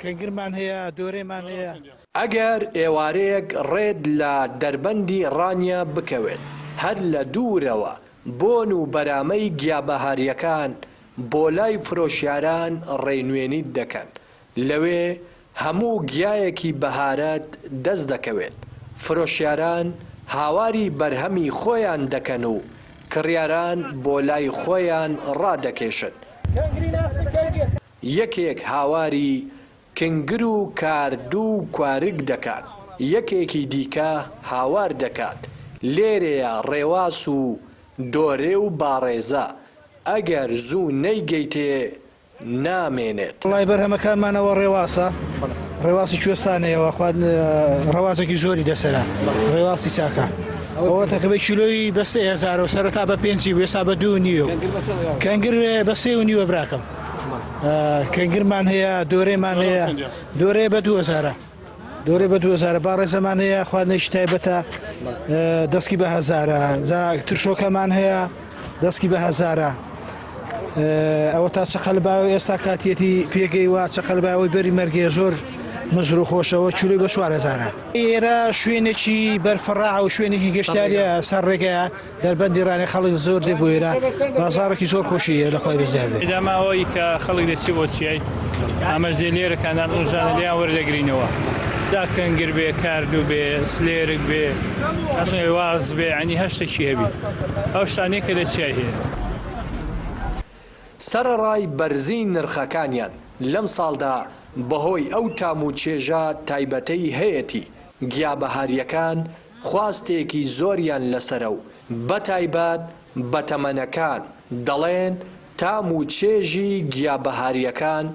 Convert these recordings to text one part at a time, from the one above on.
کەنگرمان هەیە دۆرێمان هەیە. ئەگەر ئێوارەیەک ڕێد لە دەربەندی ڕانیا بکەوێت هەر لە دوورەوە بۆن و بەرامەی گیابەهاریەکان بۆ لای فرۆشیاران ڕێنوێنی دەکەن. لەوێ هەموو گیایەکی بەهارەت دەست دەکەوێت. فرۆشیاران هاواری بەرهەمی خۆیان دەکەن و کڕیاران بۆ لای خۆیان ڕادەکێشن. یەکێک هاواری کنگر و کاردوو کوارگ دەکات، یەکێکی دیکە هاوار دەکات لێرەیە ڕێواس و دۆرێ و باڕێزە، ئەگەر زوو نەیگەیتێ نامێنێت. وڵای بەرهەمەکانمانەوە ڕێواسە، ڕێواسی کوێستانەیەوە ڕەوازێکی زۆری دەسەرە، ڕێواسی چاکە ئەوە تەقریبا کیلۆی بە 3000 سەرەتا بە 5 بوو، ئێستا بە 2.5. کەنگر بە 3.5 براکەم. کەنگرمان هەیە دۆرێمان هەیە، دۆرێ بە 2000، دۆرێ بە 2000. باڕێزەمان هەیە خواردنەیەکی تایبەتە دەستکی بە 1000. ترشۆکەمان هەیە دەستکی بە 1000. ئەوە تا چەقەلباوی ئێستا کاتیەتی پێگەیوە چەقەلباوی بەری مەرگێ زۆر مزر و خۆشەوە چولوی بە 4000. ئێرە شوێنێکی بەرفەڕاع و شوێنێکی گەشتاریە سەر ڕێگەیە دەربەندی ڕانی خەڵک زۆر دێ بۆ ئێرە، بازارێکی زۆر خۆشیە لە خۆی بەزیادێ. ئەوەی کە خەڵک دەچی بۆ چیای ئەمەش دێ لێرەکانان ڕژانە لیان وەردەگرینەوە، جا کەنگر بێ، کاردوو بێ، سلێرک بێ، ڕێواز بێ، عنی هەشتێکی هەبی ئەو شتانەیە کە دەچیای هەیە. سەرەڕای بەرزی نرخەکانیان لەم ساڵدا بەهۆی ئەو تام و چێژە تایبەتەی هەیەی گیابەهاریەکان خواستێکی زۆریان لەسرە و بەتایبەت بە تەمەنەکان دەڵێن تام و چێژی گیابەهاریەکان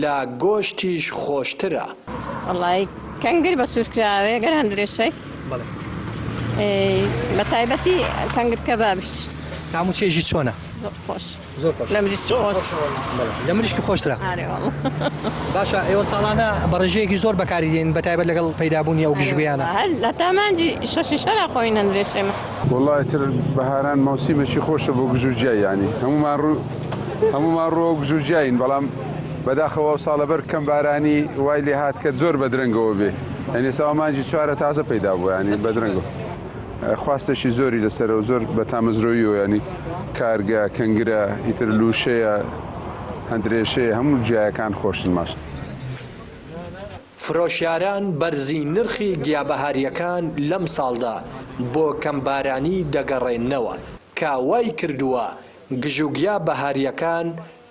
لە گۆشتیش خۆشترە. وەڵای کەنگر بە سوورکراوێ گەران درێژەی بە تایبەتی کەنگر کەبابش. تام و چێژی چۆنە؟ خۆش زۆر خۆش. لە مریشکی خۆش، لە مریشکی خۆشترە. باشە ئێوە ساڵانە بەڕێژەیەکی زۆر بەکاریدێن بە تایبەت لەگەڵ پەیدابوونی ئەو گژوگیانە. لە تامانجی شەشی شەرا خۆین ئەندرێشێمە. وڵای تر بەهاران مەوسیمێکی خۆشە بۆ گژوجیای، ینی هەمومان ڕۆ گژوجیاین، بەڵام بەداخەوە ساڵە بەر کەم بارانی وای لێ هات کە زۆر بەدرەنگەوە بێ، ئەنێ ساوامانجی چوارە تازە پەیدا بوو، ینی بەدرەنگەوە خواستێکی زۆری لەسەرە و زۆر بە تامەزرۆییەوە، ینی کارگە، کەنگرە، ئیتر لووشەیە، هەندرێشەیە، هەموو جیایەکان خۆشن ماش. فرۆشیاران بەرزی نرخی گیابەهاریەکان لەم ساڵدا بۆ کەمبارانی دەگەڕێنەوە کە وای کردووە گژوگیا بەهاریەکان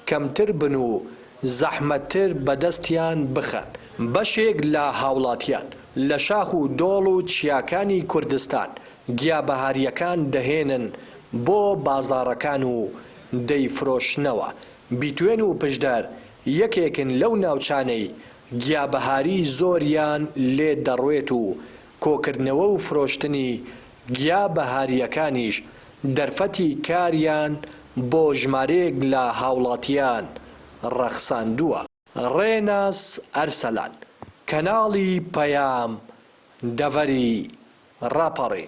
کەمتر بن و زەحمەتتر بەدەستیان بخەن. بەشێک لە هاوڵاتیان لە شاخ و دۆڵ و چیاکانی کوردستان گیابەهاریەکان دەهێنن بۆ بازاڕەکان و دەیفرۆشنەوە. بیتوێن و پشدەر یەکێکن لەو ناوچانەی گیابەهاری زۆریان لێ دەڕوێت و کۆکردنەوە و فرۆشتنی گیابەهاریەکانیش دەرفەتی کاریان بۆ ژمارەیەک لە هاوڵاتیان ڕەخساندووە. ڕێناس ئەرسەلان، کەناڵی پەیام، دەڤەری ڕاپەڕی.